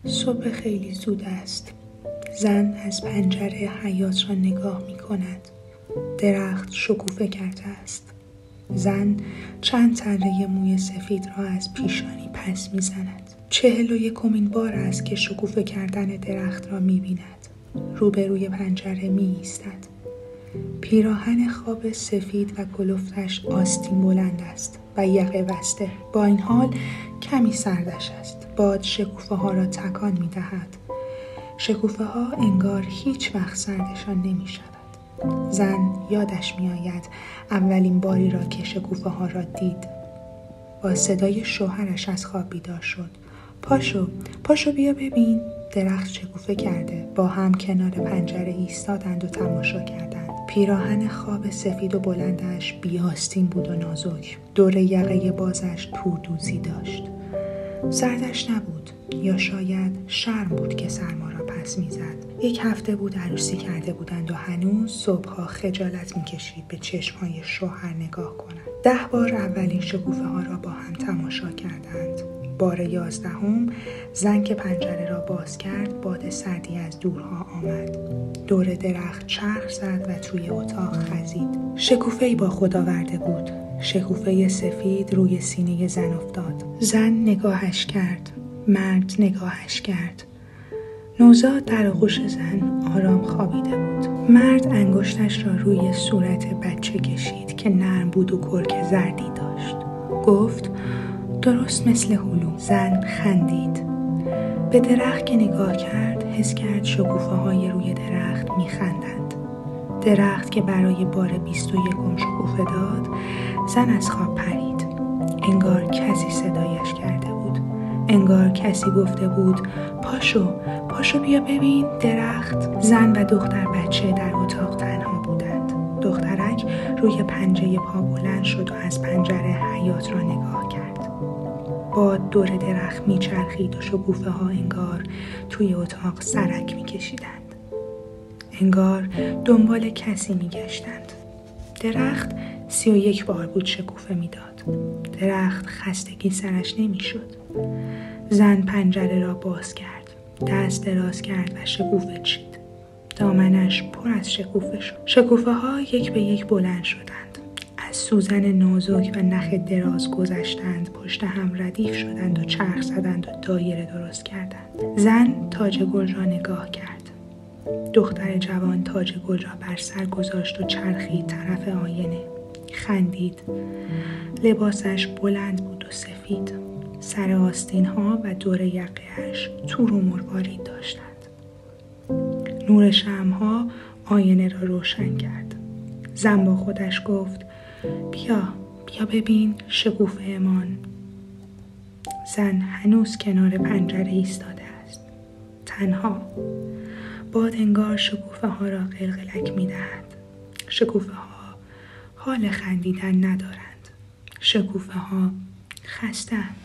صبح خیلی زود است. زن از پنجره حیاط را نگاه می کند. درخت شکوفه کرده است. زن چند تنه موی سفید را از پیشانی پس می زند. 41مین بار است که شکوفه کردن درخت را می بیند. روبروی پنجره می ایستد. پیراهن خواب سفید و کلفتش آستین بلند است و یقه بسته. با این حال کمی سردش است. باد شکوفه ها را تکان می دهد. شکوفه ها انگار هیچ وقت سردشان نمی شود. زن یادش می آید اولین باری را که شکوفه ها را دید. با صدای شوهرش از خواب بیدار شد. پاشو بیا ببین. درخت شکوفه کرده. با هم کنار پنجره ایستادند و تماشا کردند. پیراهن خواب سفید و بلندش بیاستین بود و نازک. دور یقه بازش توردوزی داشت. سردش نبود، یا شاید شرم بود که سرما را پس میزد. 1 هفته بود عروسی کرده بودند و هنوز صبحها خجالت میکشید به چشمهای شوهر نگاه کند. 10 بار اولین شکوفه ها را با هم تماشا کردند. بار 11 زن که پنجره را باز کرد، باد سردی از دورها آمد. دور درخت چرخ زد و توی اتاق خزید. شکوفه‌ای با خود آورده بود. شکوفه سفید روی سینه زن افتاد. زن نگاهش کرد. مرد نگاهش کرد. نوزاد در آغوش زن آرام خوابیده بود. مرد انگشتش را روی صورت بچه کشید که نرم بود و کرک زردی داشت. گفت درست مثل هلو. زن خندید. به درخت که نگاه کرد، حس کرد شکوفه های روی درخت میخندند. درخت که برای بار 21 شکوفه داد، زن از خواب پرید. انگار کسی صدایش کرده بود. انگار کسی گفته بود پاشو بیا ببین درخت. زن و دختر بچه در اتاق تنها بودند. دخترک روی پنجه پا بلند شد و از پنجره حیاط را نگاه کرد. باد دور درخت میچرخید و شکوفه ها انگار توی اتاق سرک میکشیدند. انگار دنبال کسی میگشتند. درخت 31 بار بود شکوفه میداد. درخت خستگی سرش نمیشد. زن پنجره را باز کرد. دست دراز کرد و شکوفه چید. دامنش پر از شکوفه شد. شکوفه ها 1 به 1 بلند شدند. از سوزن نازک و نخ دراز گذشتند. پشت هم ردیف شدند و چرخ زدند و دایره درست کردند. زن تاج گل را نگاه کرد. دختر جوان تاج گل را بر سر گذاشت و چرخید طرف آینه. خندید. لباسش بلند بود و سفید. سر آستین ها و دور یقه‌اش تور و مروارید داشتند. نور شمع‌ها آینه را روشن کرد. زن با خودش گفت بیا ببین شکوفه امان. زن هنوز کنار پنجره ایستاده است. تنها. باد انگار شکوفه ها را قلقلک می دهد. شکوفه ها حال خندیدن ندارند. شکوفه ها خسته‌اند.